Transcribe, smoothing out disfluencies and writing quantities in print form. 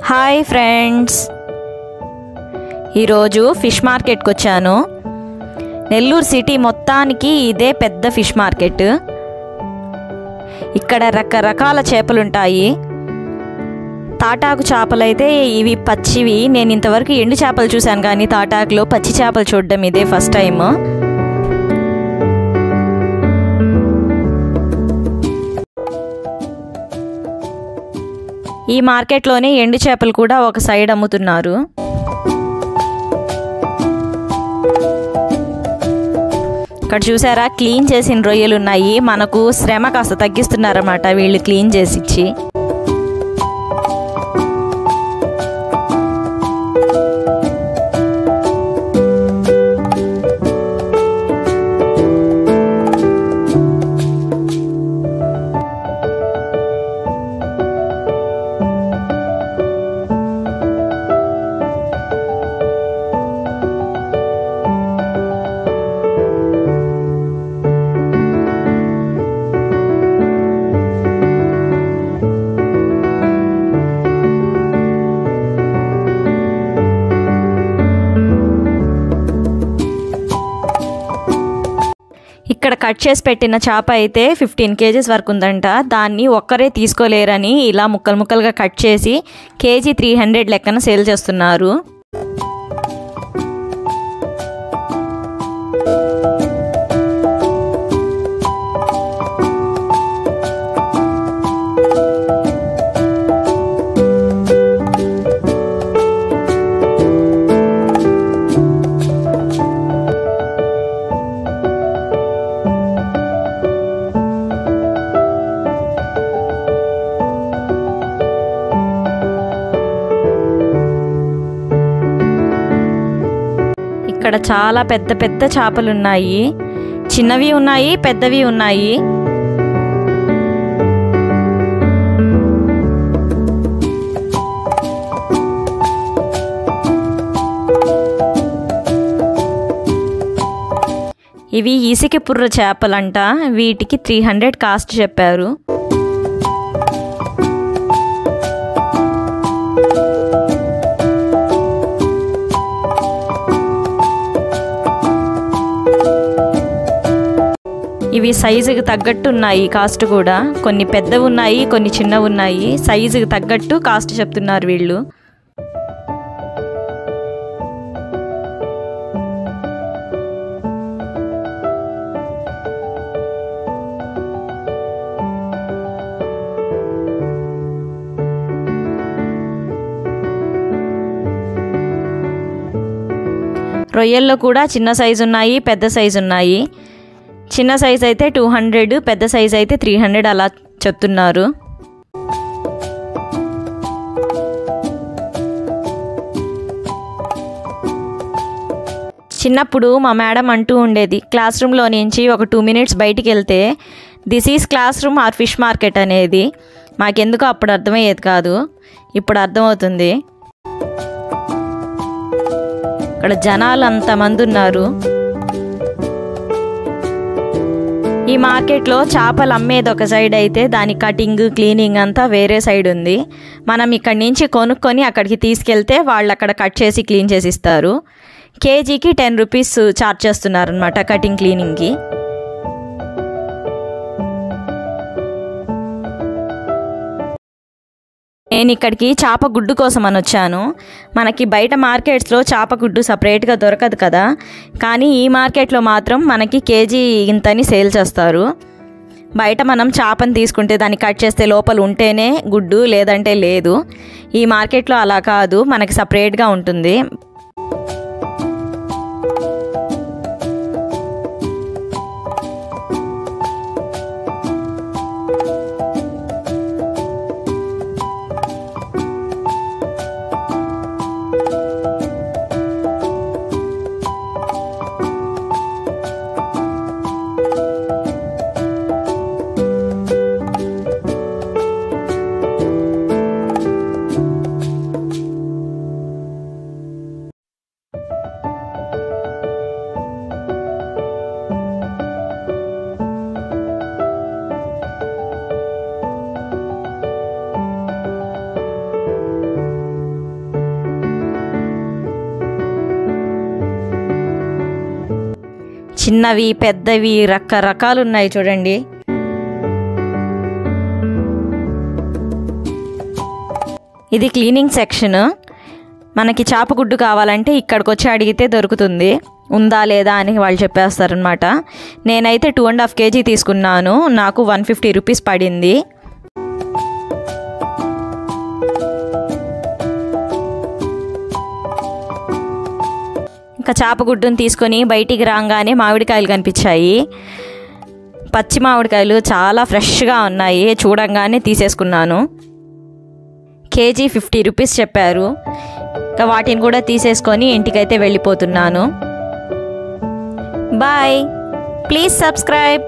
Hi friends, ఈరోజు fish మార్కెట్కి వచ్చాను. నెల్లూరు సిటీ మొత్తానికి ఇదే పెద్ద ఫిష్ మార్కెట్. ఇక్కడ రకరకాల చేపలు ఉంటాయి. తాటాకు చేపలు అయితే ఇవి పచ్చివి. నేను ఇంతవరకు ఎండు చేపలు చూశాను, కానీ తాటాకులో పచ్చి చేపలు చూడడం ఇదే ఫస్ట్ టైం. ఈ మార్కెట్లోనే ఎండు చేపలు కూడా ఒక సైడ్ అమ్ముతున్నారు. ఇక్కడ చూసారా, క్లీన్ చేసిన రొయ్యలు ఉన్నాయి. మనకు శ్రమ కాస్త తగ్గిస్తున్నారన్నమాట వీళ్ళు క్లీన్ చేసి ఇచ్చి. ఇక్కడ కట్ చేసి పెట్టిన చేప అయితే 15 kgs వరకు ఉందంట. దాన్ని ఒక్కరే తీసుకోలేరని ఇలా ముక్కలు ముక్కలుగా కట్ చేసి కేజీ 300 లెక్కన సేల్ చేస్తున్నారు. ఇక్కడ చాలా పెద్ద పెద్ద చేపలు ఉన్నాయి. చిన్నవి ఉన్నాయి, పెద్దవి ఉన్నాయి. ఇవి ఇసికి పుర్ర చేపలంట. వీటికి 300 కాస్ట్ చెప్పారు. ఇవి సైజుకి తగ్గట్టు ఉన్నాయి కాస్ట్ కూడా. కొన్ని పెద్దవి ఉన్నాయి, కొన్ని చిన్నవి ఉన్నాయి. సైజుకి తగ్గట్టు కాస్ట్ చెప్తున్నారు వీళ్ళు. రొయ్యల్లో కూడా చిన్న సైజు ఉన్నాయి, పెద్ద సైజు ఉన్నాయి. చిన్న సైజ్ అయితే 200, పెద్ద సైజ్ అయితే 300 అలా చెప్తున్నారు. చిన్నప్పుడు మా మేడం అంటూ ఉండేది, క్లాస్ రూమ్లో నుంచి ఒక 2 minutes బయటికి వెళ్తే this is class room or fish market అనేది. మాకెందుకో అప్పుడు అర్థమయ్యేది కాదు, ఇప్పుడు అర్థమవుతుంది. ఇక్కడ జనాలు అంతమంది ఉన్నారు. ఈ మార్కెట్లో చేపలు అమ్మేది ఒక సైడ్ అయితే దాని కటింగ్, క్లీనింగ్ అంతా వేరే సైడ్ ఉంది. మనం ఇక్కడి నుంచి కొనుక్కొని అక్కడికి తీసుకెళ్తే వాళ్ళు అక్కడ కట్ చేసి క్లీన్ చేసి ఇస్తారు. కేజీకి 10 రూపీస్ ఛార్జ్ చేస్తున్నారు అనమాట కటింగ్, క్లీనింగ్కి. నేను ఇక్కడికి చేప గుడ్డు కోసం అని వచ్చాను. మనకి బయట మార్కెట్స్లో చేప గుడ్డు సపరేట్గా దొరకదు కదా, కానీ ఈ మార్కెట్లో మాత్రం మనకి కేజీ ఇంతని సేల్ చేస్తారు. బయట మనం చేపని తీసుకుంటే దాన్ని కట్ చేస్తే లోపల ఉంటేనే గుడ్డు, లేదంటే లేదు. ఈ మార్కెట్లో అలా కాదు, మనకి సపరేట్గా ఉంటుంది. చిన్నవి పెద్దవి రకరకాలు ఉన్నాయి చూడండి. ఇది క్లీనింగ్ సెక్షన్. మనకి చేప గుడ్డు కావాలంటే ఇక్కడికి వచ్చి అడిగితే దొరుకుతుంది, ఉందా లేదా అని వాళ్ళు చెప్పేస్తారనమాట. నేనైతే 2.5 kg తీసుకున్నాను, నాకు 150 రూపీస్ పడింది. ఇంకా చేప గుడ్డుని తీసుకొని బయటికి రాగానే మామిడికాయలు కనిపించాయి. పచ్చి మామిడికాయలు చాలా ఫ్రెష్గా ఉన్నాయి, చూడంగానే తీసేసుకున్నాను. కేజీ 50 రూపీస్ చెప్పారు. ఇంకా వాటిని కూడా తీసేసుకొని ఇంటికైతే వెళ్ళిపోతున్నాను. Bye, please subscribe.